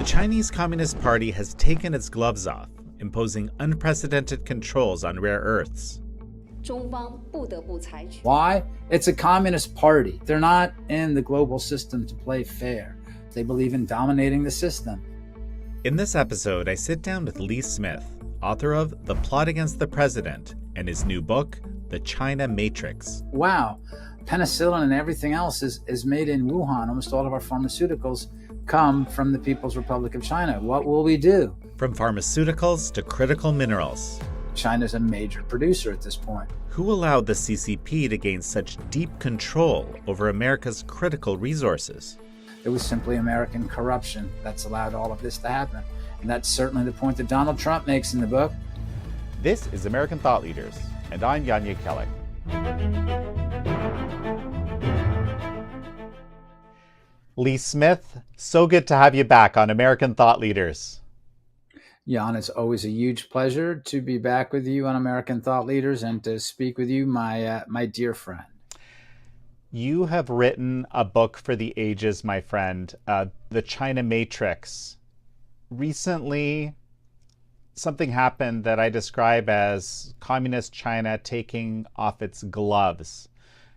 Chinese Communist Party has taken its gloves off, imposing unprecedented controls on rare earths. Why? It's a communist party. They're not in the global system to play fair. They believe in dominating the system. In this episode, I sit down with Lee Smith, author of The Plot Against the President, and his new book, The China Matrix. Wow, penicillin and everything else is made in Wuhan. Almost all of our pharmaceuticals come from the People's Republic of China. What will we do? From pharmaceuticals to critical minerals. China's a major producer at this point. Who allowed the CCP to gain such deep control over America's critical resources? It was simply American corruption that's allowed all of this to happen. And that's certainly the point that Donald Trump makes in the book. This is American Thought Leaders, and I'm Yanya Kelly. Lee Smith, so good to have you back on American Thought Leaders. Jan, it's always a huge pleasure to be back with you on American Thought Leaders and to speak with you, my dear friend. You have written a book for the ages, my friend, The China Matrix. Recently, something happened that I describe as communist China taking off its gloves.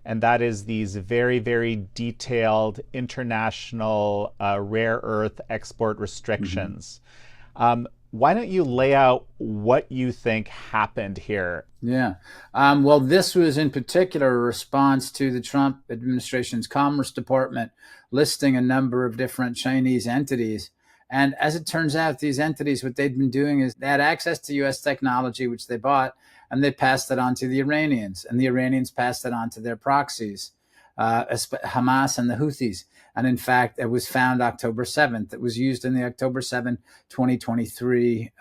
And that is these very, very detailed international rare earth export restrictions. Mm-hmm. Why don't you lay out what you think happened here? Yeah. Well, this was in particular a response to the Trump administration's Commerce Department listing a number of different Chinese entities. And as it turns out, these entities, what they'd been doing is they had access to U.S. technology, which they bought, and they passed it on to the Iranians. And the Iranians passed it on to their proxies, Hamas and the Houthis. And in fact, it was found October 7th. It was used in the October 7, 2023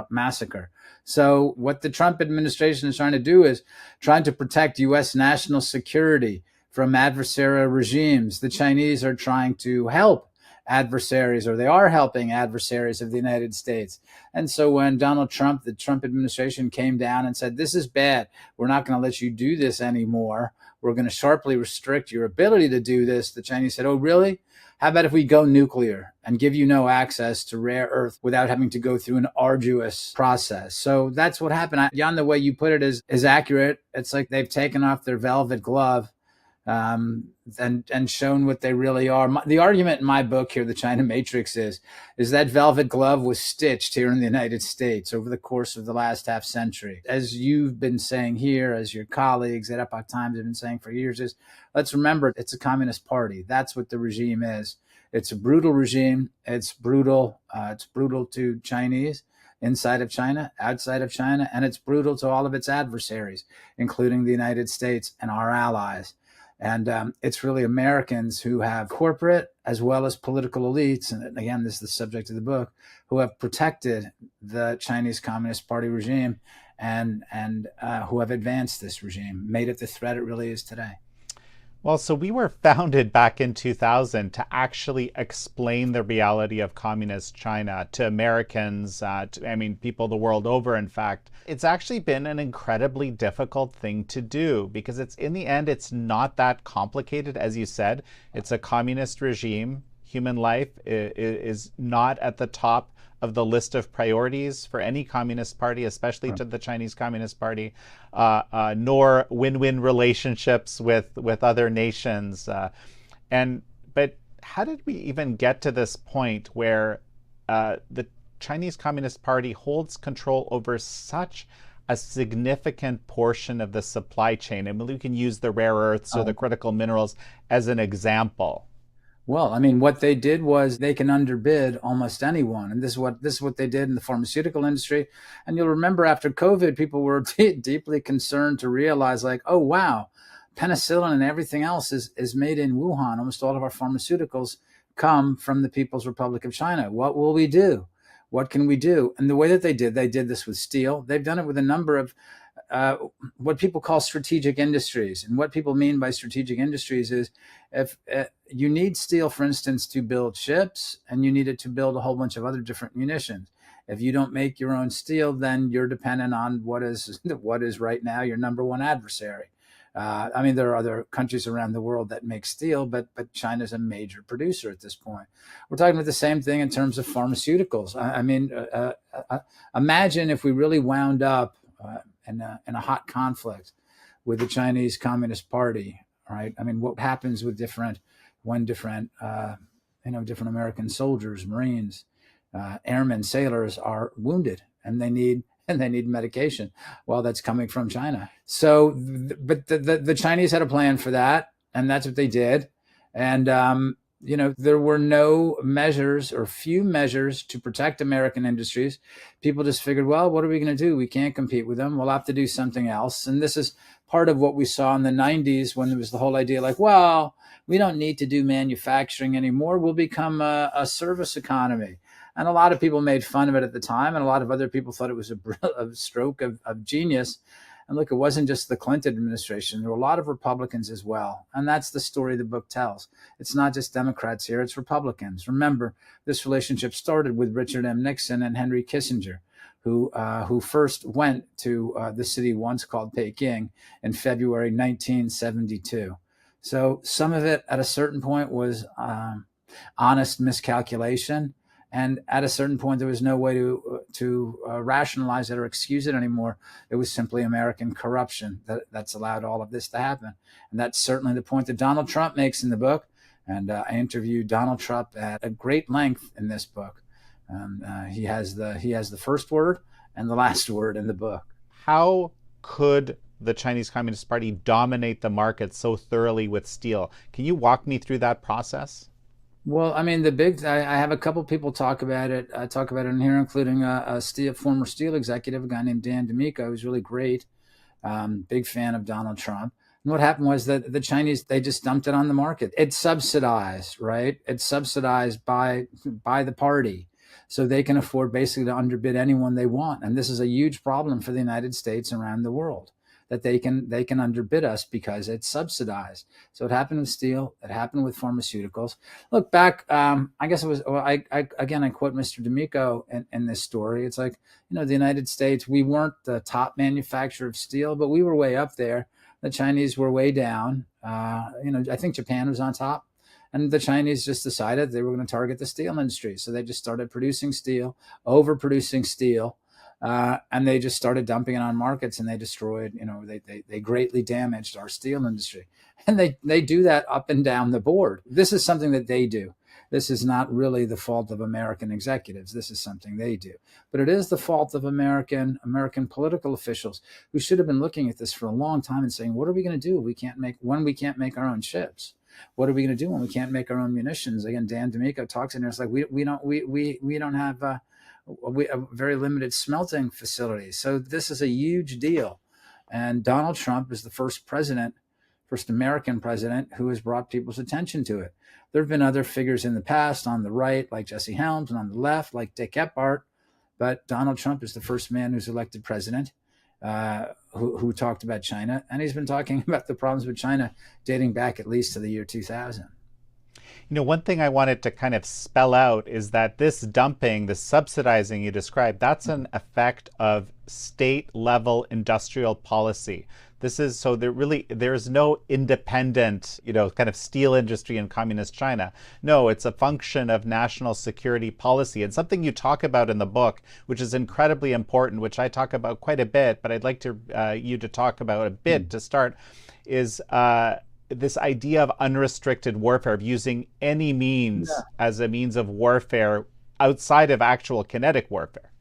massacre. So what the Trump administration is trying to do is trying to protect U.S. national security from adversarial regimes. The Chinese are trying to help adversaries, or they are helping adversaries of the United States. And so when Donald Trump, the Trump administration came down and said, this is bad, we're not going to let you do this anymore, we're going to sharply restrict your ability to do this, the Chinese said, oh, really? How about if we go nuclear and give you no access to rare earth without having to go through an arduous process? So that's what happened. Jan, the way you put it is accurate. It's like they've taken off their velvet glove and shown what they really are. The argument in my book here, The China Matrix, is that velvet glove was stitched here in the United States over the course of the last half century. As you've been saying here, as your colleagues at Epoch Times have been saying for years, is let's remember it's a communist party. That's what the regime is. It's a brutal regime. It's brutal. It's brutal to Chinese inside of China, outside of China, and it's brutal to all of its adversaries, including the United States and our allies. And it's really Americans who have corporate as well as political elites, and again, this is the subject of the book, who have protected the Chinese Communist Party regime and who have advanced this regime, made it the threat it really is today. Well, so we were founded back in 2000 to actually explain the reality of communist China to Americans, people the world over, in fact. It's actually been an incredibly difficult thing to do because in the end, it's not that complicated. As you said, it's a communist regime. Human life is not at the top of the list of priorities for any communist party, especially to the Chinese Communist Party, nor win-win relationships with other nations. But how did we even get to this point where the Chinese Communist Party holds control over such a significant portion of the supply chain? And we can use the rare earths or the critical minerals as an example. Well, what they did was they can underbid almost anyone. And this is what they did in the pharmaceutical industry. And you'll remember after COVID, people were deeply concerned to realize oh, wow, penicillin and everything else is made in Wuhan. Almost all of our pharmaceuticals come from the People's Republic of China. What will we do? What can we do? And the way that they did this with steel. They've done it with a number of what people call strategic industries. And what people mean by strategic industries is if you need steel, for instance, to build ships, and you need it to build a whole bunch of other different munitions. If you don't make your own steel, then you're dependent on what is right now your number one adversary, I mean, there are other countries around the world that make steel, but China's a major producer at this point. We're talking about the same thing in terms of pharmaceuticals. I mean, imagine if we really wound up in a hot conflict with the Chinese Communist Party, right? I mean, what happens with different American soldiers, Marines, airmen, sailors are wounded and they need medication. Well, that's coming from China. So, but the Chinese had a plan for that, and that's what they did. And there were no measures or few measures to protect American industries. People just figured, well, what are we going to do? We can't compete with them. We'll have to do something else. And this is part of what we saw in the 90s when there was the whole idea like, well, we don't need to do manufacturing anymore. We'll become a service economy. And a lot of people made fun of it at the time, and a lot of other people thought it was a stroke of genius. And look, it wasn't just the Clinton administration. There were a lot of Republicans as well. And that's the story the book tells. It's not just Democrats here, it's Republicans. Remember, this relationship started with Richard M. Nixon and Henry Kissinger, who first went to the city once called Peking in February 1972. So some of it at a certain point was honest miscalculation. And at a certain point, there was no way to rationalize it or excuse it anymore. It was simply American corruption that's allowed all of this to happen. And that's certainly the point that Donald Trump makes in the book. And I interviewed Donald Trump at a great length in this book. He has the first word and the last word in the book. How could the Chinese Communist Party dominate the market so thoroughly with steel? Can you walk me through that process? Well, I mean, I have a couple people talk about it. I talk about it in here, including a former steel executive, a guy named Dan D'Amico, who's really great, big fan of Donald Trump. And what happened was that the Chinese, they just dumped it on the market. It's subsidized, right? It's subsidized by the party. So they can afford basically to underbid anyone they want. And this is a huge problem for the United States around the world, that they can underbid us because it's subsidized. So it happened with steel. It happened with pharmaceuticals. Look back, I guess it was, I quote Mr. D'Amico in this story. It's like, the United States, we weren't the top manufacturer of steel, but we were way up there. The Chinese were way down. I think Japan was on top. And the Chinese just decided they were going to target the steel industry. So they just started producing steel, overproducing steel. And they just started dumping it on markets, and they destroyed, they greatly damaged our steel industry. And they do that up and down the board. This is something that they do. This is not really the fault of American executives. This is something they do. But it is the fault of American political officials who should have been looking at this for a long time and saying, what are we going to do when we can't make our own chips? What are we going to do when we can't make our own munitions? Again, Dan D'Amico talks in there. It's like we don't have a very limited smelting facility. So this is a huge deal. And Donald Trump is the first American president who has brought people's attention to it. There have been other figures in the past on the right, like Jesse Helms, and on the left, like Dick Gephardt. But Donald Trump is the first man who's elected president who talked about China. And he's been talking about the problems with China dating back at least to the year 2000. One thing I wanted to kind of spell out is that this dumping, the subsidizing you described, that's an effect of state-level industrial policy. This is so there's no independent, kind of steel industry in communist China. No, it's a function of national security policy. And something you talk about in the book, which is incredibly important, which I talk about quite a bit, but I'd like you to talk about a bit to start, is this idea of unrestricted warfare, of using any means as a means of warfare outside of actual kinetic warfare.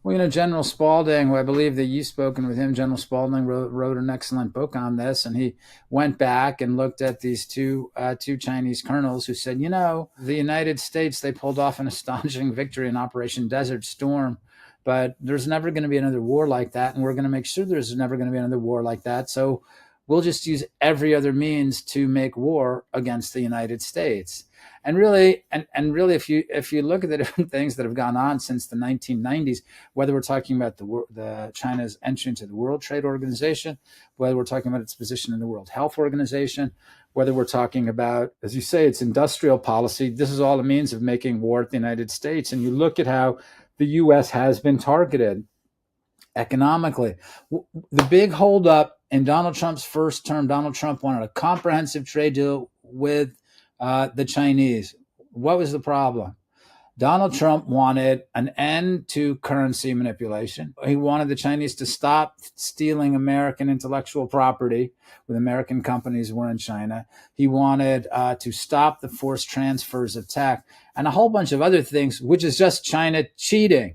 Well, General Spalding, who I believe that you've spoken with him, General Spalding wrote an excellent book on this, and he went back and looked at these two Chinese colonels who said, the United States, they pulled off an astonishing victory in Operation Desert Storm, but there's never going to be another war like that, and we're going to make sure there's never going to be another war like that. So we'll just use every other means to make war against the United States. And really, if you look at the different things that have gone on since the 1990s, whether we're talking about the China's entry into the World Trade Organization, whether we're talking about its position in the World Health Organization, whether we're talking about, as you say, its industrial policy, this is all a means of making war at the United States. And you look at how the U.S. has been targeted. economically. The big holdup in Donald Trump's first term, Donald Trump wanted a comprehensive trade deal with the Chinese. What was the problem? Donald Trump wanted an end to currency manipulation. He wanted the Chinese to stop stealing American intellectual property with American companies who were in China. He wanted to stop the forced transfers of tech and a whole bunch of other things, which is just China cheating.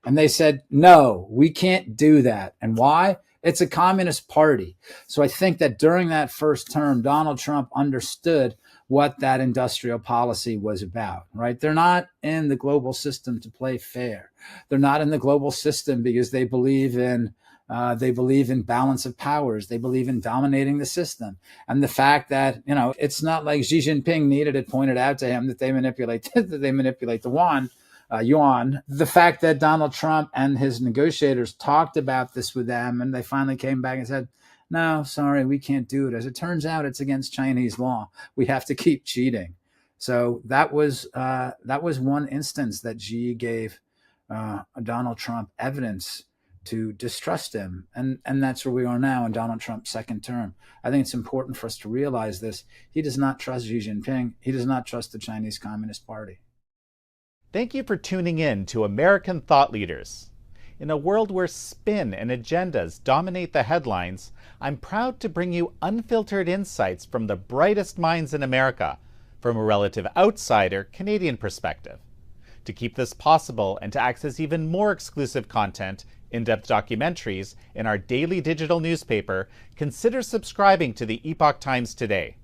And they said, no, we can't do that. And why? It's a communist party. So I think that during that first term, Donald Trump understood what that industrial policy was about, right? They're not in the global system to play fair. They're not in the global system because they believe in balance of powers. They believe in dominating the system. And the fact that, it's not like Xi Jinping needed it pointed out to him that they manipulate the yuan. The fact that Donald Trump and his negotiators talked about this with them and they finally came back and said, no, sorry, we can't do it. As it turns out, it's against Chinese law. We have to keep cheating. So that was one instance that Xi gave Donald Trump evidence to distrust him. And that's where we are now in Donald Trump's second term. I think it's important for us to realize this. He does not trust Xi Jinping. He does not trust the Chinese Communist Party. Thank you for tuning in to American Thought Leaders. In a world where spin and agendas dominate the headlines, I'm proud to bring you unfiltered insights from the brightest minds in America, from a relative outsider Canadian perspective. To keep this possible and to access even more exclusive content, in-depth documentaries, in our daily digital newspaper, consider subscribing to the Epoch Times today.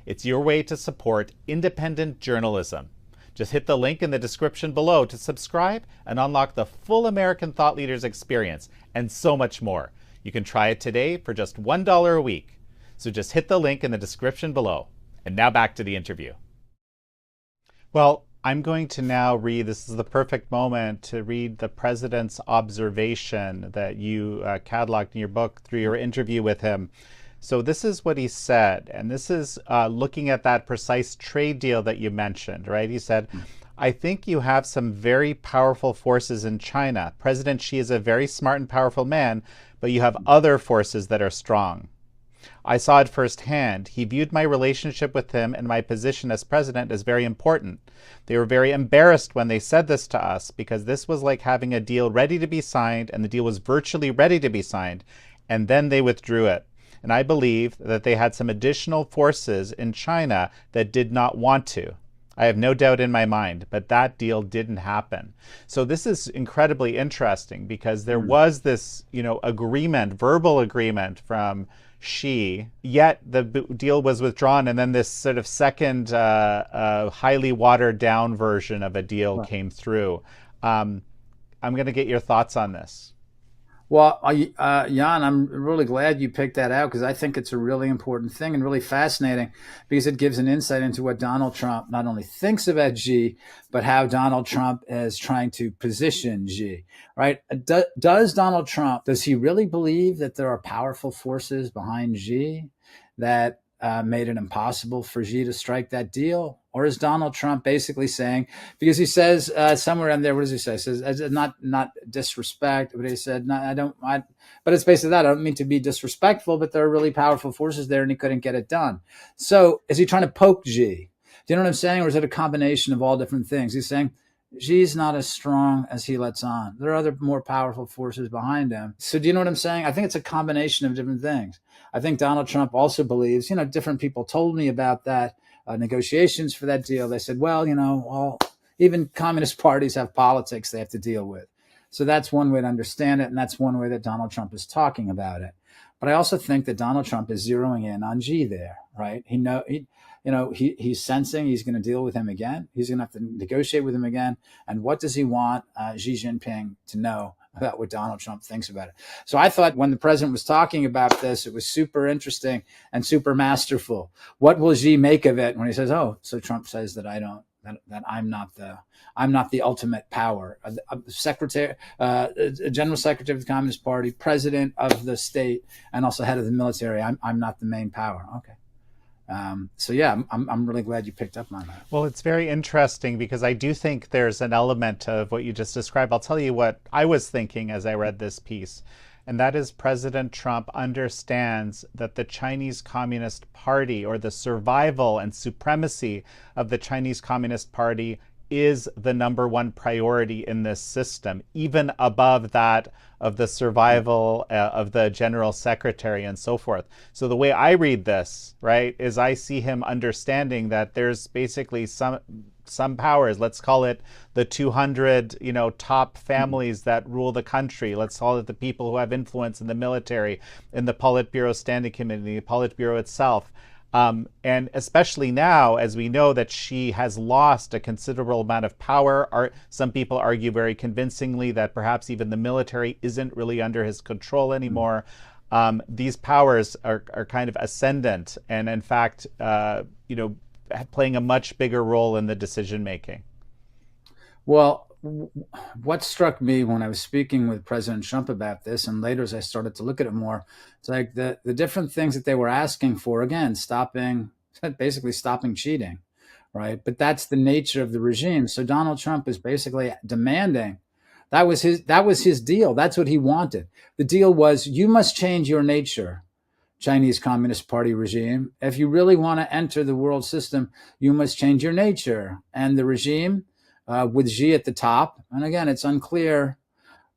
It's your way to support independent journalism. Just hit the link in the description below to subscribe and unlock the full American Thought Leaders experience and so much more. You can try it today for just $1 a week. So just hit the link in the description below. And now back to the interview. Well, I'm going to now read, this is the perfect moment to read the president's observation that you cataloged in your book through your interview with him. So this is what he said, and this is looking at that precise trade deal that you mentioned, right? He said, I think you have some very powerful forces in China. President Xi is a very smart and powerful man, but you have other forces that are strong. I saw it firsthand. He viewed my relationship with him and my position as president as very important. They were very embarrassed when they said this to us because this was like having a deal ready to be signed, and the deal was virtually ready to be signed, and then they withdrew it. And I believe that they had some additional forces in China that did not want to. I have no doubt in my mind, but that deal didn't happen. So this is incredibly interesting because there was this, agreement, verbal agreement from Xi, yet the deal was withdrawn, and then this sort of second highly watered down version of a deal came through. I'm going to get your thoughts on this. Well, Jan, I'm really glad you picked that out because I think it's a really important thing and really fascinating because it gives an insight into what Donald Trump not only thinks about Xi, but how Donald Trump is trying to position Xi, right? Does Donald Trump, does he really believe that there are powerful forces behind Xi that made it impossible for Xi to strike that deal? Or is Donald Trump basically saying, because he says somewhere in there, what does he say? He says, not disrespect, but he said, no, but it's basically that. I don't mean to be disrespectful, but there are really powerful forces there and he couldn't get it done. So is he trying to poke Xi? Do you know what I'm saying? Or is it a combination of all different things? He's saying, Xi's not as strong as he lets on. There are other more powerful forces behind him. So do you know what I'm saying? I think it's a combination of different things. I think Donald Trump also believes, different people told me about that, negotiations for that deal. They said, well, even communist parties have politics they have to deal with. So that's one way to understand it. And that's one way that Donald Trump is talking about it. But I also think that Donald Trump is zeroing in on Xi there, right? He's sensing he's going to deal with him again. He's going to have to negotiate with him again. And what does he want Xi Jinping to know about what Donald Trump thinks about it? So I thought when the president was talking about this, it was super interesting and super masterful. What will Xi make of it when he says, "Oh, so Trump says that I'm not the ultimate power, secretary, general secretary of the Communist Party, president of the state, and also head of the military. I'm not the main power." Okay. So yeah, I'm really glad you picked up on that. Well, it's very interesting because I do think there's an element of what you just described. I'll tell you what I was thinking as I read this piece, and that is President Trump understands that the Chinese Communist Party, or the survival and supremacy of the Chinese Communist Party, is the number one priority in this system, even above that of the survival of the general secretary and so forth. So the way I read this, right, is I see him understanding that there's basically some powers, let's call it the 200, top families that rule the country. Let's call it the people who have influence in the military, in the Politburo Standing Committee, the Politburo itself. And especially now, as we know that she has lost a considerable amount of power, some people argue very convincingly that perhaps even the military isn't really under his control anymore. These powers are kind of ascendant, and in fact, playing a much bigger role in the decision making. Well, what struck me when I was speaking with President Trump about this, and later as I started to look at it more, it's like the different things that they were asking for, again, basically stopping cheating, right? But that's the nature of the regime. So Donald Trump is basically demanding. That was his deal. That's what he wanted. The deal was, you must change your nature, Chinese Communist Party regime. If you really want to enter the world system, you must change your nature. And the regime, with Xi at the top, and again, it's unclear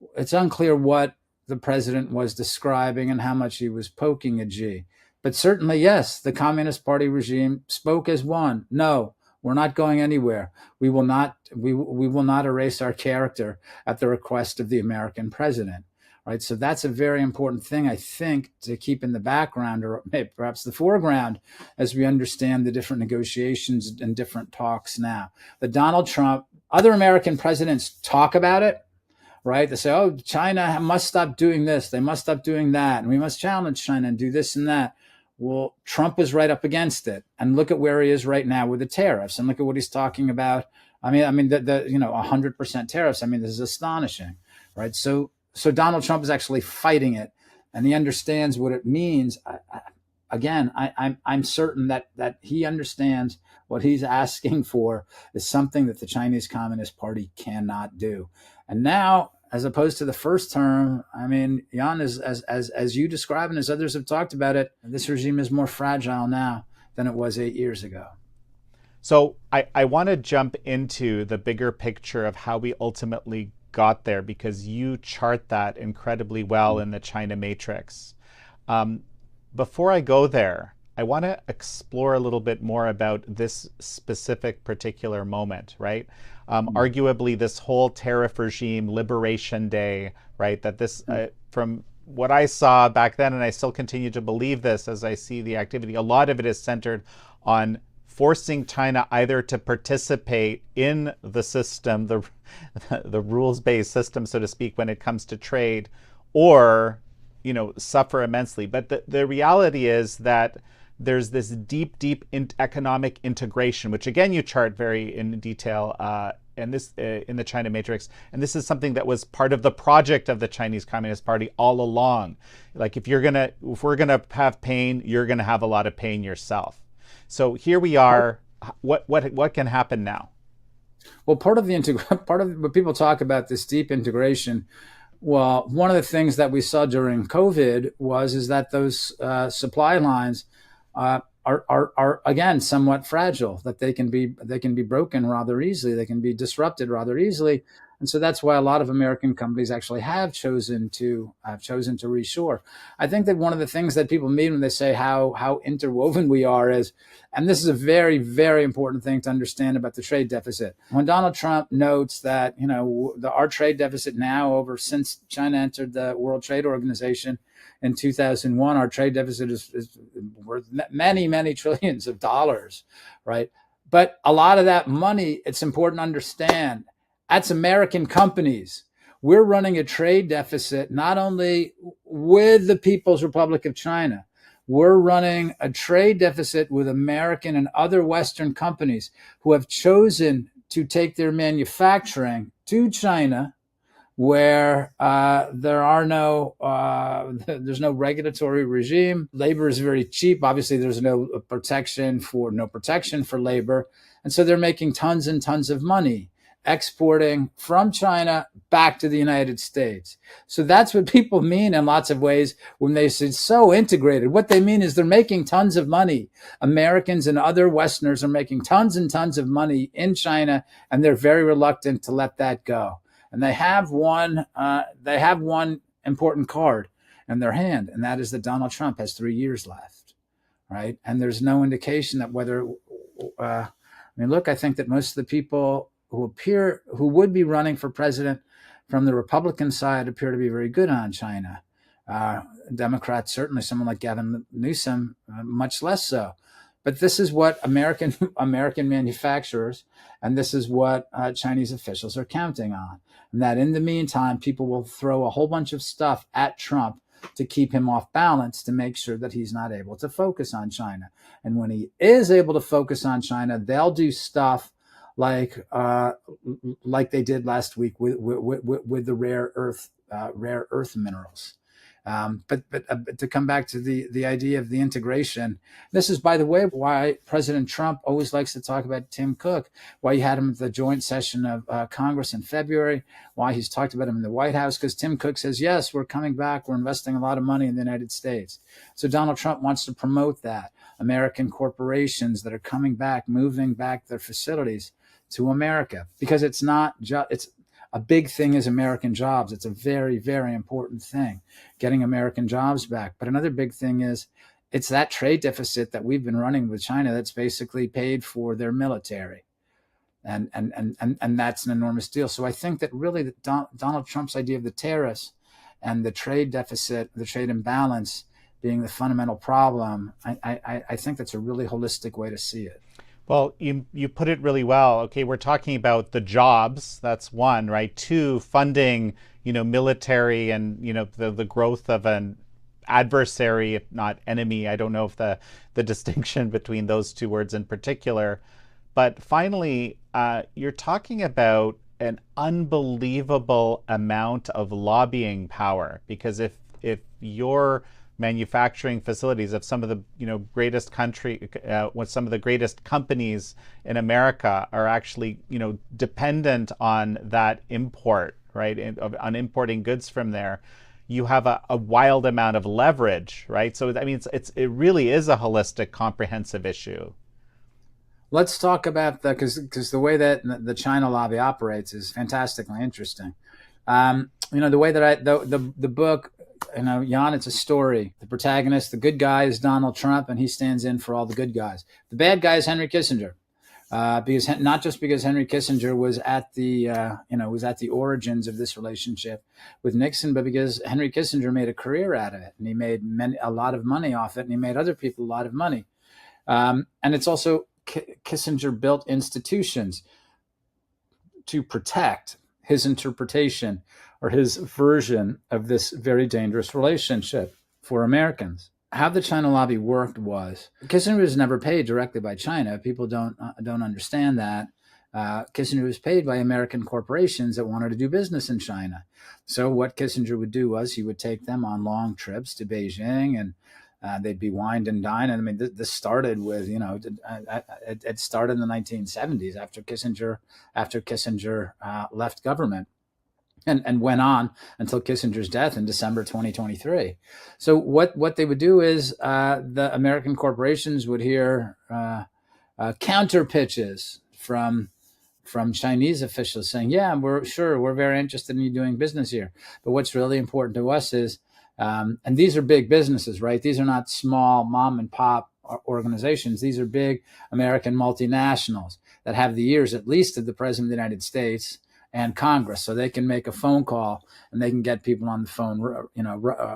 what the president was describing and how much he was poking at Xi. But certainly, yes, the Communist Party regime spoke as one. No, we're not going anywhere. We will not erase our character at the request of the American president. Right. So that's a very important thing, I think, to keep in the background, or maybe perhaps the foreground, as we understand the different negotiations and different talks now. But Donald Trump, other American presidents talk about it, right? They say, oh, China must stop doing this. They must stop doing that. And we must challenge China and do this and that. Well, Trump is right up against it. And look at where he is right now with the tariffs, and look at what he's talking about. I mean, the 100% tariffs. I mean, this is astonishing, right? So Donald Trump is actually fighting it, and he understands what it means. I'm certain that he understands what he's asking for is something that the Chinese Communist Party cannot do. And now, as opposed to the first term, I mean, Jan, as you describe and as others have talked about it, this regime is more fragile now than it was 8 years ago. So I want to jump into the bigger picture of how we ultimately got there, because you chart that incredibly well in the China Matrix. Before I go there, I want to explore a little bit more about this specific particular moment, right? Arguably, this whole tariff regime, Liberation Day, right? That this, from what I saw back then, and I still continue to believe this as I see the activity, a lot of it is centered on forcing China either to participate in the system, the rules-based system, so to speak, when it comes to trade, or suffer immensely. But the reality is that there's this deep economic integration, which again you chart very in detail, and this in the China Matrix. And this is something that was part of the project of the Chinese Communist Party all along. Like if we're gonna have pain, you're gonna have a lot of pain yourself. So here we are. What can happen now? Well, part of what people talk about, this deep integration. Well, one of the things that we saw during COVID is that those supply lines are again somewhat fragile. That they can be broken rather easily. They can be disrupted rather easily. And so that's why a lot of American companies actually have chosen to reshore. I think that one of the things that people mean when they say how interwoven we are is, and this is a very, very important thing to understand about the trade deficit. When Donald Trump notes that, our trade deficit now since China entered the World Trade Organization in 2001, our trade deficit is worth many, many trillions of dollars, right? But a lot of that money, it's important to understand, that's American companies. We're running a trade deficit not only with the People's Republic of China, we're running a trade deficit with American and other Western companies who have chosen to take their manufacturing to China, where there's no regulatory regime. Labor is very cheap. Obviously, there's no protection for labor. And so they're making tons and tons of money exporting from China back to the United States. So that's what people mean in lots of ways when they say so integrated. What they mean is they're making tons of money. Americans and other Westerners are making tons and tons of money in China, and they're very reluctant to let that go. And they have one important card in their hand, and that is that Donald Trump has 3 years left, right? And there's no indication that I think that most of the people who would be running for president from the Republican side appear to be very good on China. Democrats, certainly someone like Gavin Newsom, much less so. But this is what American manufacturers, and this is what Chinese officials are counting on. And that in the meantime, people will throw a whole bunch of stuff at Trump to keep him off balance, to make sure that he's not able to focus on China. And when he is able to focus on China, they'll do stuff like they did last week with the rare earth minerals. But to come back to the idea of the integration, this is, by the way, why President Trump always likes to talk about Tim Cook, why he had him at the joint session of Congress in February, why he's talked about him in the White House, because Tim Cook says, yes, we're coming back, we're investing a lot of money in the United States. So Donald Trump wants to promote that. American corporations that are coming back, moving back their facilities to America, because it's not just, it's a big thing is American jobs. It's a very, very important thing, getting American jobs back. But another big thing is it's that trade deficit that we've been running with China that's basically paid for their military. And that's an enormous deal. So I think that really Donald Trump's idea of the tariffs and the trade deficit, the trade imbalance being the fundamental problem, I think that's a really holistic way to see it. Well, you put it really well. Okay, we're talking about the jobs. That's one, right? Two, funding, military and, the growth of an adversary, if not enemy. I don't know if the distinction between those two words in particular. But finally, you're talking about an unbelievable amount of lobbying power, because if you're manufacturing facilities of some of the greatest some of the greatest companies in America are actually dependent on that import, right, on importing goods from there, you have a wild amount of leverage, right? So I mean, it really is a holistic, comprehensive issue. Let's talk about because the way that the China lobby operates is fantastically interesting. The way that the book, Jan, it's a story. The protagonist, the good guy, is Donald Trump, and he stands in for all the good guys. The bad guy is Henry Kissinger, not just because Henry Kissinger was at the origins of this relationship with Nixon, but because Henry Kissinger made a career out of it, and he made a lot of money off it, and he made other people a lot of money. And it's also Kissinger built institutions to protect his interpretation or his version of this very dangerous relationship for Americans. How the China lobby worked was Kissinger was never paid directly by China. People don't understand that. Kissinger was paid by American corporations that wanted to do business in China. So what Kissinger would do was he would take them on long trips to Beijing, and they'd be wined and dined. And I mean, this started with, it started in the 1970s after Kissinger left government. And went on until Kissinger's death in December 2023. So what they would do is the American corporations would hear counter pitches from Chinese officials saying, yeah, we're very interested in you doing business here. But what's really important to us is, and these are big businesses, right? These are not small mom and pop organizations. These are big American multinationals that have the ears, at least, of the President of the United States and Congress, so they can make a phone call and they can get people on the phone,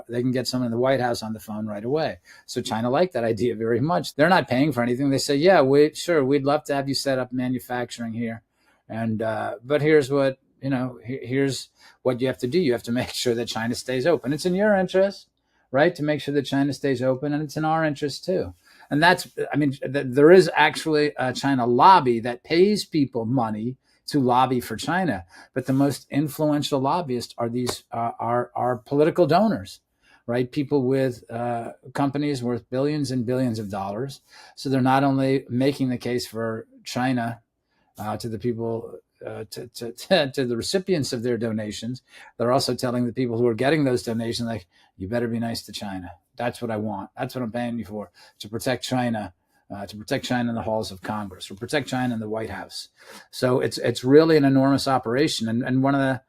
they can get someone in the White House on the phone right away. So China liked that idea very much. They're not paying for anything. They say, yeah, we'd love to have you set up manufacturing here. And, but here's what you have to do. You have to make sure that China stays open. It's in your interest, right, to make sure that China stays open, and it's in our interest too. And there is actually a China lobby that pays people money. lobby for China. But the most influential lobbyists are these are political donors, right? People with companies worth billions and billions of dollars. So they're not only making the case for China to the people, to the recipients of their donations, they're also telling the people who are getting those donations, like, you better be nice to China. That's what I want. That's what I'm paying you for, to protect China. To protect China in the halls of Congress, or protect China in the White House. So it's really an enormous operation, and one of the,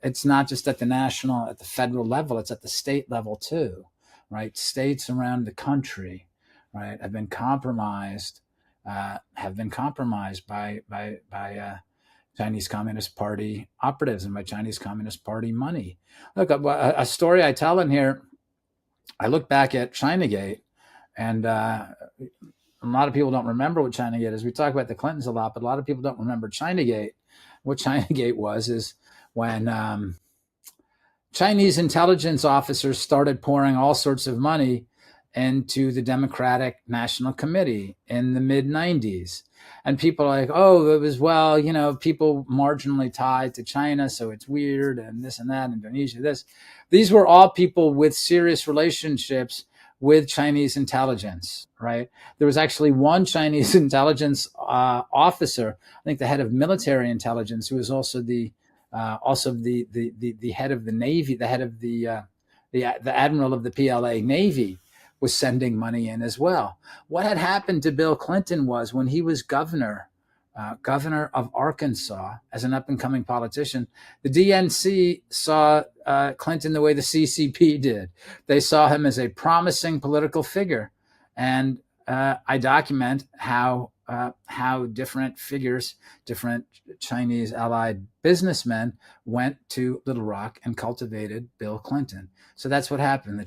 it's not just at the federal level; it's at the state level too, right? States around the country, right, have been compromised by Chinese Communist Party operatives and by Chinese Communist Party money. Look, a story I tell in here. I look back at Chinagate. And a lot of people don't remember what Chinagate is. We talk about the Clintons a lot, but a lot of people don't remember Chinagate. What Chinagate was is when Chinese intelligence officers started pouring all sorts of money into the Democratic National Committee in the mid-90s. And people are like, oh, it was, people marginally tied to China, so it's weird, and this and that, Indonesia, this. These were all people with serious relationships with Chinese intelligence, right? There was actually one Chinese intelligence officer, I think the head of military intelligence, who was also the head of the Navy, the head of the admiral of the PLA Navy, was sending money in as well. What had happened to Bill Clinton was, when he was governor of Arkansas, as an up-and-coming politician, the DNC saw Clinton the way the CCP did. They saw him as a promising political figure. And I document how different figures, different Chinese allied businessmen, went to Little Rock and cultivated Bill Clinton. So that's what happened. The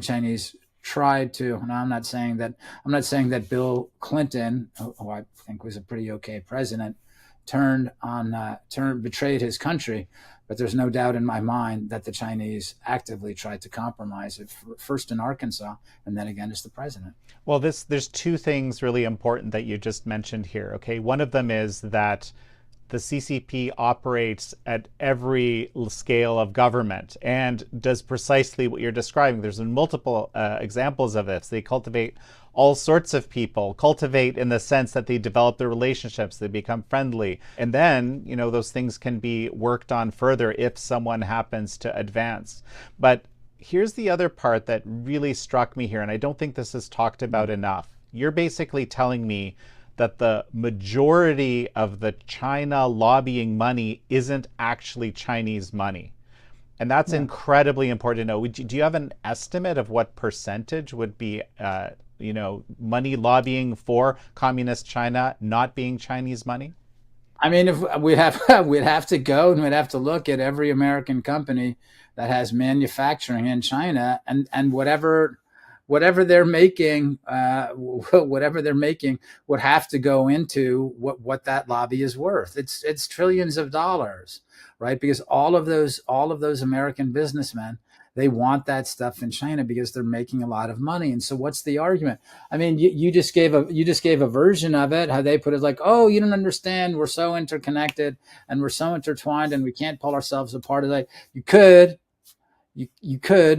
Chinese tried to. Now, I'm not saying that Bill Clinton, who I think was a pretty okay president, betrayed his country, but there's no doubt in my mind that the Chinese actively tried to compromise it, first in Arkansas and then again as the president. Well, there's two things really important that you just mentioned here. Okay, one of them is that the CCP operates at every scale of government and does precisely what you're describing. There's multiple examples of this. They cultivate all sorts of people, cultivate in the sense that they develop their relationships, they become friendly. And then, those things can be worked on further if someone happens to advance. But here's the other part that really struck me here, and I don't think this is talked about enough. You're basically telling me that the majority of the China lobbying money isn't actually Chinese money. And that's incredibly important to know. Do you have an estimate of what percentage would be, money lobbying for communist China not being Chinese money? I mean, if we'd have to go and we'd have to look at every American company that has manufacturing in China, and whatever they're making, would have to go into what that lobby is worth. It's trillions of dollars, right? Because all of those American businessmen, they want that stuff in China because they're making a lot of money. And so what's the argument? I mean, you just gave a version of it, how they put it, like, oh, you don't understand. We're so interconnected and we're so intertwined and we can't pull ourselves apart. Like, you could,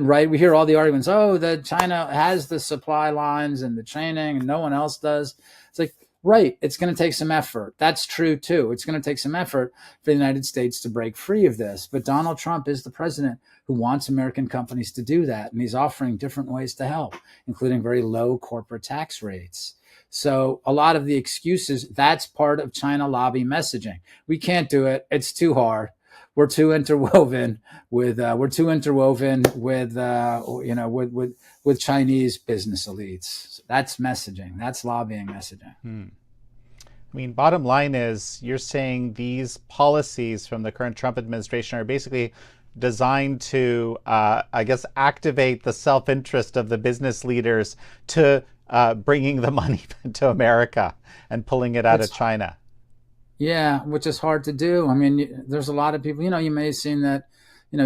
right? We hear all the arguments. Oh, that China has the supply lines and the training and no one else does. It's like, right. It's going to take some effort. That's true too. It's going to take some effort for the United States to break free of this. But Donald Trump is the president who wants American companies to do that. And he's offering different ways to help, including very low corporate tax rates. So a lot of the excuses, that's part of China lobby messaging. We can't do it. It's too hard. We're too interwoven with Chinese business elites. So that's messaging. That's lobbying messaging. I mean, bottom line is, you're saying these policies from the current Trump administration are basically designed to, activate the self-interest of the business leaders to bringing the money to America and pulling it out of China. Yeah, which is hard to do. I mean, there's a lot of people, you may have seen that,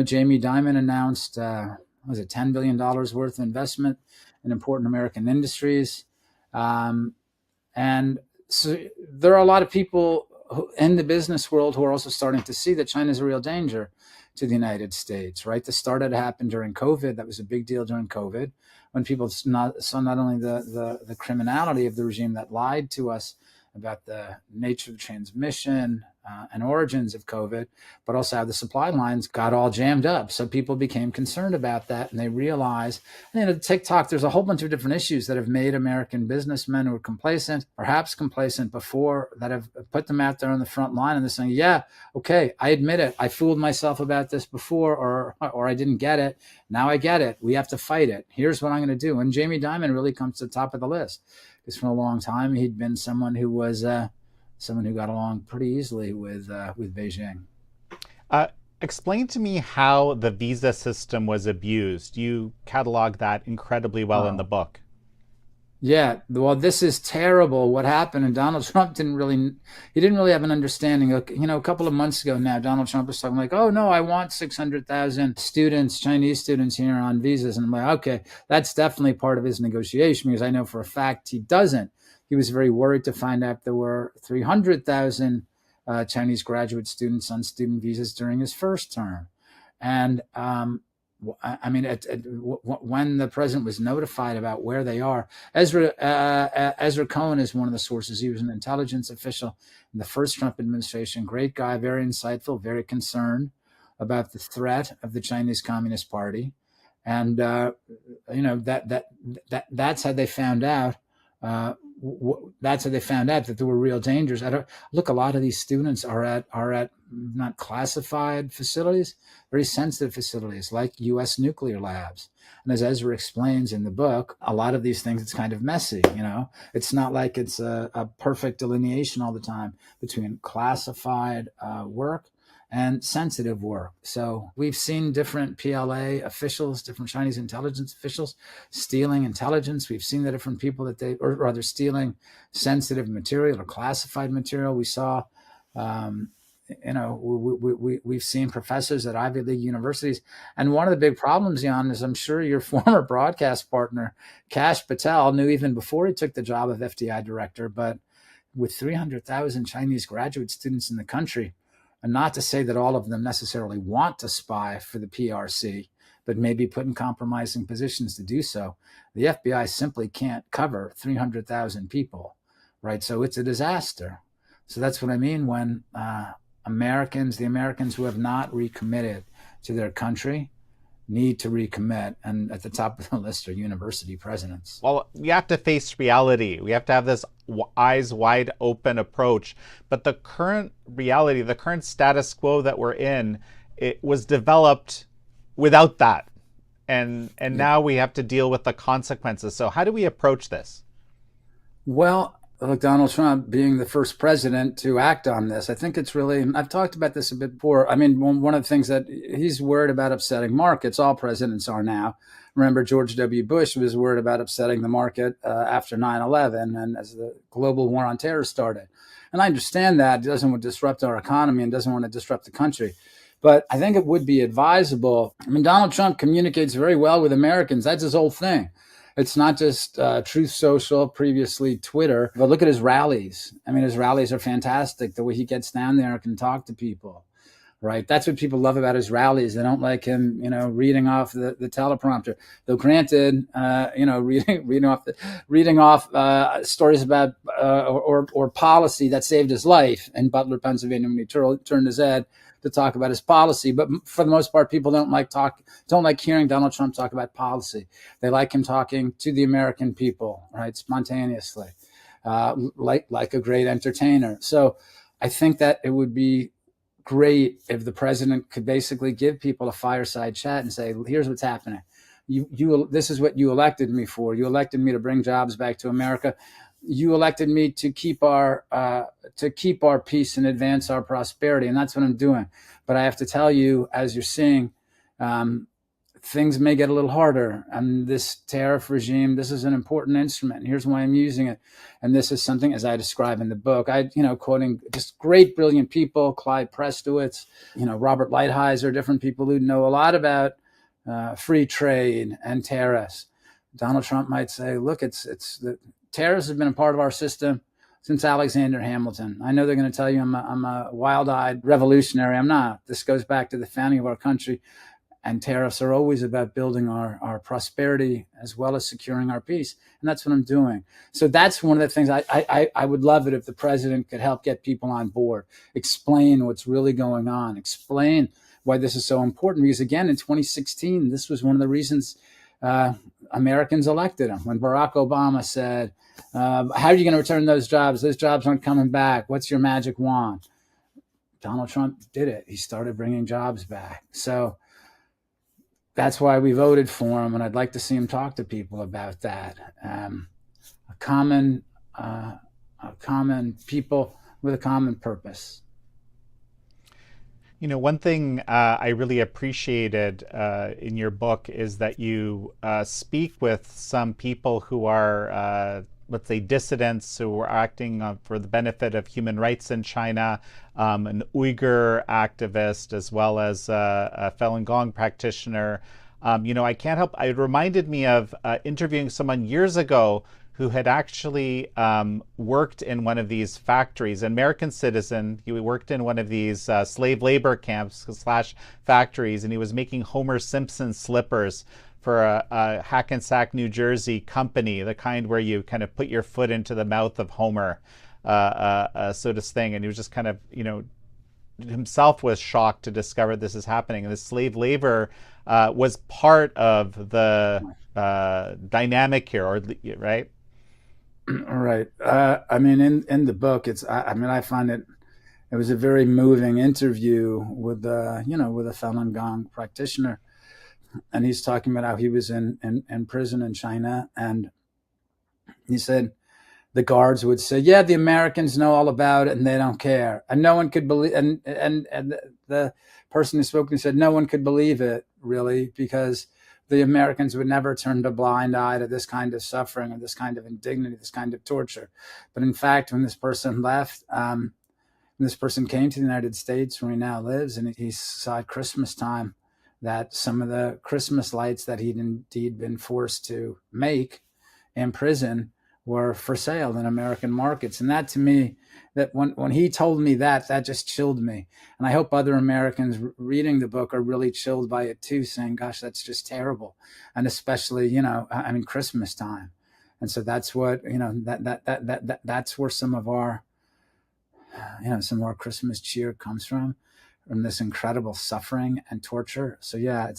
Jamie Dimon announced, was it $10 billion worth of investment in important American industries. And So there are a lot of people in the business world who are also starting to see that China is a real danger to the United States, right? This started to happen during COVID. That was a big deal during COVID, when people saw not only the criminality of the regime that lied to us about the nature of transmission and origins of COVID, but also how the supply lines got all jammed up. So people became concerned about that, and they realized, TikTok, there's a whole bunch of different issues that have made American businessmen who are complacent, perhaps complacent before, that have put them out there on the front line, and they're saying, yeah, okay, I admit it. I fooled myself about this before, or I didn't get it. Now I get it. We have to fight it. Here's what I'm going to do. And Jamie Dimon really comes to the top of the list, because for a long time he'd been someone who was someone who got along pretty easily with Beijing. Explain to me how the visa system was abused. You catalog that incredibly well in the book. Yeah, well, this is terrible what happened, and Donald Trump didn't really have an understanding. A couple of months ago now, Donald Trump was talking like, oh no, I want 600,000 students, Chinese students here on visas. And I'm like, okay, that's definitely part of his negotiation, because I know for a fact he doesn't. He was very worried to find out there were 300,000 Chinese graduate students on student visas during his first term. And when the president was notified about where they are, Ezra Cohen is one of the sources. He was an intelligence official in the first Trump administration. Great guy, very insightful, very concerned about the threat of the Chinese Communist Party, and that's how they found out. That's how they found out that there were real dangers. A lot of these students are at not classified facilities, very sensitive facilities like U.S. nuclear labs. And as Ezra explains in the book, a lot of these things, it's kind of messy. It's not like it's a perfect delineation all the time between classified work and sensitive work. So we've seen different PLA officials, different Chinese intelligence officials stealing intelligence. We've seen the different people or rather stealing sensitive material or classified material. We saw, we've seen professors at Ivy League universities. And one of the big problems, Jan, is I'm sure your former broadcast partner, Kash Patel, knew even before he took the job of FDI director, but with 300,000 Chinese graduate students in the country, and not to say that all of them necessarily want to spy for the PRC, but maybe put in compromising positions to do so, the FBI simply can't cover 300,000 people, right? So it's a disaster. So that's what I mean when the Americans who have not recommitted to their country need to recommit. And at the top of the list are university presidents. Well, we have to face reality. We have to have this eyes wide open approach. But the current reality, the current status quo that we're in, it was developed without that. And now we have to deal with the consequences. So how do we approach this? Well, look, Donald Trump being the first president to act on this, I think it's really, I've talked about this a bit before. I mean, one of the things that he's worried about upsetting markets, all presidents are now. Remember, George W. Bush was worried about upsetting the market after 9/11 and as the global war on terror started. And I understand that. He doesn't want to disrupt our economy and doesn't want to disrupt the country. But I think it would be advisable. I mean, Donald Trump communicates very well with Americans. That's his whole thing. It's not just Truth Social, previously Twitter, but look at his rallies. I mean, his rallies are fantastic. The way he gets down there and can talk to people, right? That's what people love about his rallies. They don't like him, reading off the teleprompter. Though granted, reading off stories about or policy that saved his life in Butler, Pennsylvania, when he turned his head to talk about his policy. But for the most part, people don't like hearing Donald Trump talk about policy. They like him talking to the American people, right, spontaneously, like a great entertainer. So I think that it would be great if the president could basically give people a fireside chat and say, here's what's happening. This is what you elected me for. You elected me to bring jobs back to America. You elected me to keep our peace and advance our prosperity, and that's what I'm doing. But I have to tell you, as you're seeing, things may get a little harder. And this tariff regime, this is an important instrument. And here's why I'm using it. And this is something, as I describe in the book, quoting just great, brilliant people, Clyde Prestowitz, Robert Lighthizer, different people who know a lot about free trade and tariffs. Donald Trump might say, look, it's the tariffs have been a part of our system since Alexander Hamilton. I know they're going to tell you I'm a wild-eyed revolutionary. I'm not. This goes back to the founding of our country, and tariffs are always about building our prosperity as well as securing our peace. And that's what I'm doing. So that's one of the things I would love it if the president could help get people on board, explain what's really going on, explain why this is so important. Because again, in 2016, this was one of the reasons Americans elected him. When Barack Obama said, how are you going to return those jobs? Those jobs aren't coming back. What's your magic wand? Donald Trump did it. He started bringing jobs back. So that's why we voted for him, and I'd like to see him talk to people about that. A common people with a common purpose. You know, one thing I really appreciated in your book is that you speak with some people who are, let's say, dissidents who are acting for the benefit of human rights in China, an Uyghur activist, as well as a Falun Gong practitioner. You know, I can't help, it reminded me of interviewing someone years ago who had actually worked in one of these factories, an American citizen. He worked in one of these slave labor camps / factories, and he was making Homer Simpson slippers for a Hackensack, New Jersey company, the kind where you kind of put your foot into the mouth of Homer, sort of thing. And he was just kind of, you know, himself was shocked to discover this is happening. And the slave labor was part of the dynamic here, or right? Right. I mean, in the book, I find it was a very moving interview with, with a Falun Gong practitioner. And he's talking about how he was in prison in China. And he said the guards would say, yeah, the Americans know all about it and they don't care. And no one could believe, and the person who spoke to me said no one could believe it, really, because the Americans would never turn a blind eye to this kind of suffering or this kind of indignity, this kind of torture. But in fact, when this person left, this person came to the United States where he now lives, and he saw at Christmas time that some of the Christmas lights that he'd indeed been forced to make in prison were for sale in American markets. And that, to me, that when he told me that just chilled me. And I hope other Americans reading the book are really chilled by it too, saying, gosh, that's just terrible. And especially, Christmas time. And so that's what, that's where some of our Christmas cheer comes from this incredible suffering and torture. So yeah,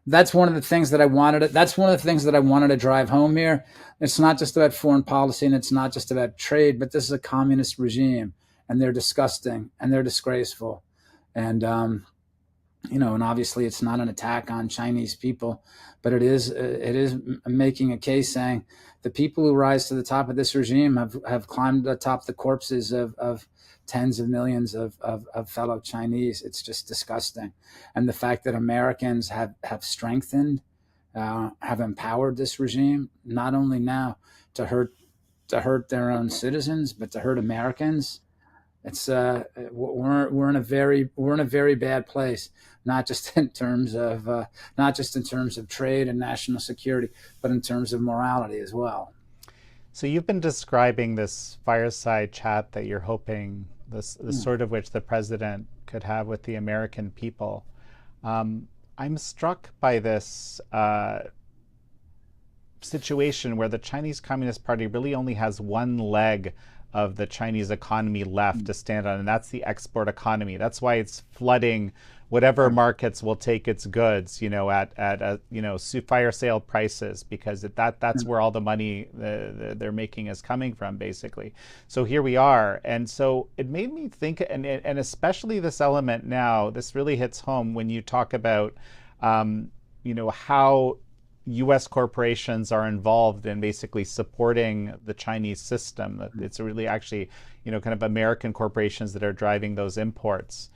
that's one of the things that I wanted. That's one of the things that I wanted to drive home here. It's not just about foreign policy and it's not just about trade, but this is a communist regime, and they're disgusting and they're disgraceful. And, and obviously it's not an attack on Chinese people, but it is making a case saying the people who rise to the top of this regime have climbed atop the corpses of tens of millions of fellow Chinese. It's just disgusting. And the fact that Americans have strengthened, have empowered this regime, not only now to hurt their own citizens, but to hurt Americans. It's we're in a very bad place, not just in terms of trade and national security, but in terms of morality as well. So you've been describing this fireside chat that you're hoping the sort of which the president could have with the American people. I'm struck by this situation where the Chinese Communist Party really only has one leg of the Chinese economy left to stand on, and that's the export economy. That's why it's flooding whatever markets will take its goods, at fire sale prices, because that's where all the money they're making is coming from, basically. So here we are, and so it made me think, and especially this element now, this really hits home when you talk about, how U.S. corporations are involved in basically supporting the Chinese system. That it's really actually, kind of American corporations that are driving those imports.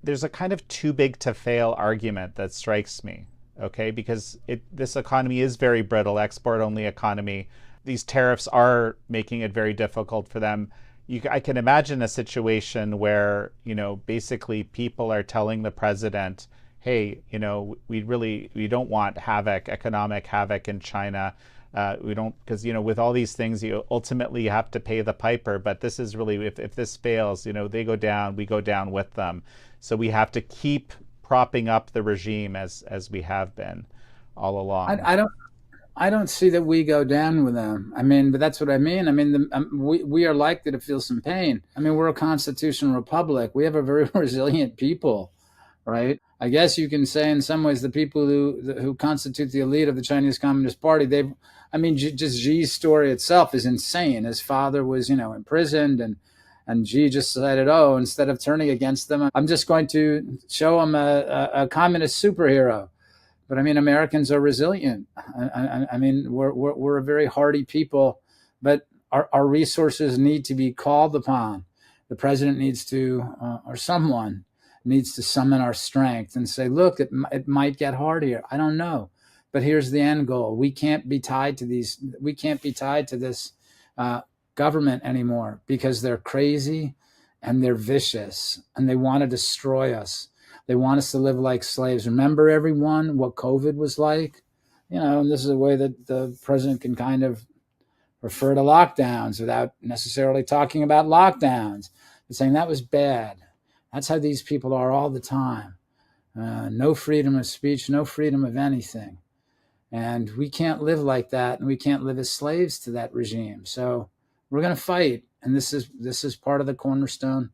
There's a kind of too big to fail argument that strikes me, okay? Because this economy is very brittle, export-only economy. These tariffs are making it very difficult for them. I can imagine a situation where, basically people are telling the president, hey, we don't want economic havoc in China. We don't, because with all these things, you ultimately have to pay the piper. But this is really, if this fails, they go down, we go down with them. So we have to keep propping up the regime as we have been all along. I don't see that we go down with them. I mean, but that's what I mean. I mean, we are likely to feel some pain. I mean, we're a constitutional republic. We have a very resilient people, right? I guess you can say in some ways the people who constitute the elite of the Chinese Communist Party, just Xi's story itself is insane. His father was, imprisoned, and Xi just decided, instead of turning against them, I'm just going to show him a communist superhero. But I mean, Americans are resilient. I mean, we're a very hardy people, but our resources need to be called upon. The president needs to, or someone needs to summon our strength and say, look, it might get hard here. I don't know, but here's the end goal. We can't be tied to this government anymore because they're crazy and they're vicious and they want to destroy us. They want us to live like slaves. Remember, everyone, what COVID was like? And this is a way that the president can kind of refer to lockdowns without necessarily talking about lockdowns, but saying that was bad. That's how these people are all the time. No freedom of speech, no freedom of anything. And we can't live like that, and we can't live as slaves to that regime. So we're going to fight, and this is part of the cornerstone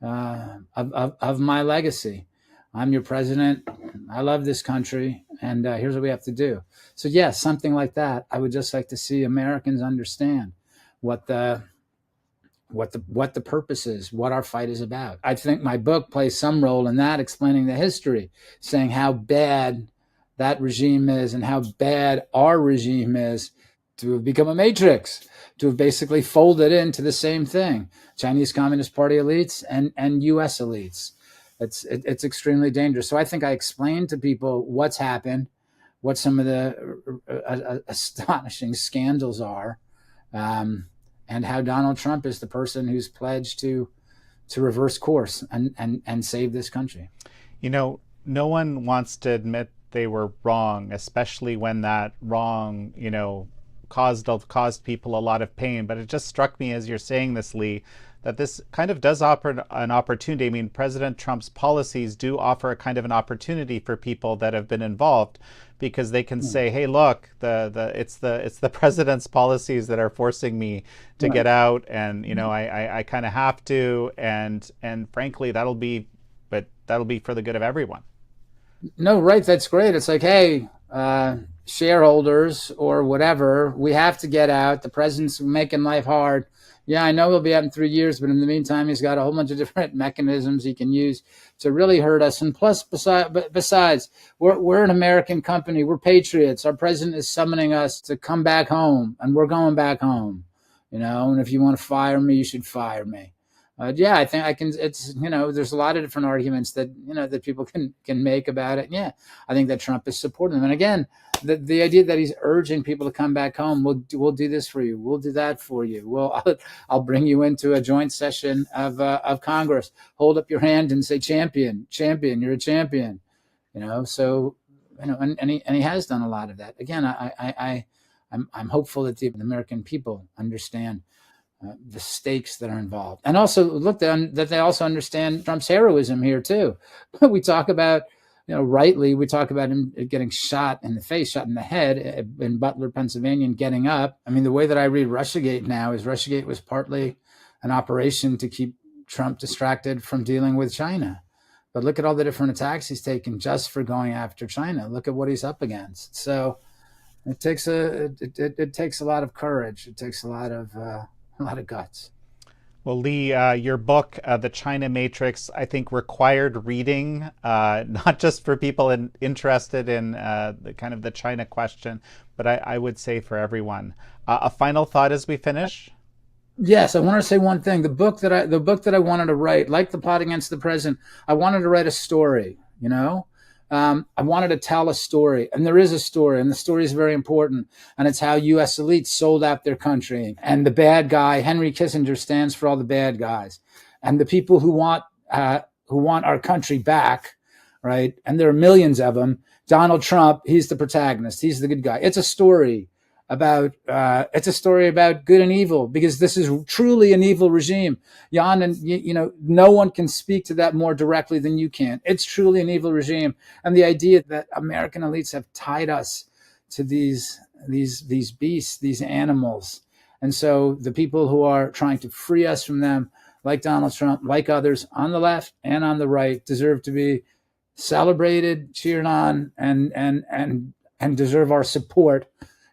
of my legacy. I'm your president. I love this country, and here's what we have to do. So, yes, something like that. I would just like to see Americans understand what the purpose is, what our fight is about. I think my book plays some role in that, explaining the history, saying how bad that regime is and how bad our regime is, to have become a matrix, to have basically folded into the same thing, Chinese Communist Party elites and U.S. elites. It's extremely dangerous. So I think I explained to people what's happened, what some of the astonishing scandals are, and how Donald Trump is the person who's pledged to reverse course and save this country. No one wants to admit they were wrong, especially when that wrong, caused people a lot of pain. But it just struck me as you're saying this, Lee, that this kind of does offer an opportunity. I mean, President Trump's policies do offer a kind of an opportunity for people that have been involved, because they can say, "Hey, look, it's the president's policies that are forcing me to get out, and I kind of have to, and frankly, that'll be for the good of everyone." No, right? That's great. It's like, hey, shareholders or whatever, we have to get out. The president's making life hard. Yeah, I know he'll be out in 3 years, but in the meantime, he's got a whole bunch of different mechanisms he can use to really hurt us. And plus, besides, we're an American company. We're patriots. Our president is summoning us to come back home, and we're going back home. And if you want to fire me, you should fire me. Yeah, I think I can. It's there's a lot of different arguments that that people can make about it. Yeah, I think that Trump is supporting them. And again, the idea that he's urging people to come back home. We'll do this for you. We'll do that for you. I'll bring you into a joint session of Congress. Hold up your hand and say, "Champion, champion, you're a champion." So and he has done a lot of that. Again, I'm hopeful that the American people understand the stakes that are involved, and also that they also understand Trump's heroism here too. We talk about, rightly, we talk about him getting shot in the face, shot in the head in Butler, Pennsylvania, and getting up. I mean, the way that I read Russiagate now is Russiagate was partly an operation to keep Trump distracted from dealing with China. But look at all the different attacks he's taken just for going after China. Look at what he's up against. So it takes a lot of courage. It takes a lot of guts. Well, Lee, your book, The China Matrix, I think required reading, not just for people interested in the China question, but I would say for everyone. A final thought as we finish? Yes, I want to say one thing. The book that I wanted to write, like The Plot Against the President, I wanted to write a story. I wanted to tell a story, and there is a story, and the story is very important, and it's how U.S. elites sold out their country, and the bad guy, Henry Kissinger, stands for all the bad guys, and the people who want our country back, right? And there are millions of them. Donald Trump, he's the protagonist, he's the good guy. It's a story it's a story about good and evil, because this is truly an evil regime. Jan, and no one can speak to that more directly than you can. It's truly an evil regime. And the idea that American elites have tied us to these beasts, these animals. And so the people who are trying to free us from them, like Donald Trump, like others on the left and on the right, deserve to be celebrated, cheered on, and deserve our support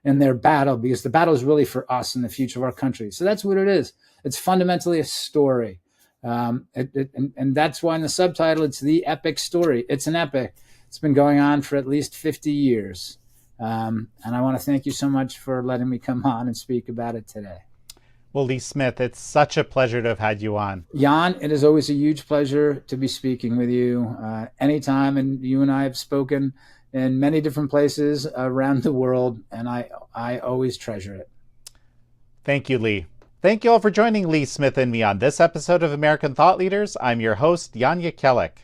in their battle, because the battle is really for us and the future of our country. So that's what it is. It's fundamentally a story. And that's why in the subtitle, it's the epic story. It's an epic. It's been going on for at least 50 years. And I want to thank you so much for letting me come on and speak about it today. Well, Lee Smith, it's such a pleasure to have had you on. Jan, it is always a huge pleasure to be speaking with you anytime. And you and I have spoken in many different places around the world, and I always treasure it. Thank you, Lee. Thank you all for joining Lee Smith and me on this episode of American Thought Leaders. I'm your host, Jan Jekielek.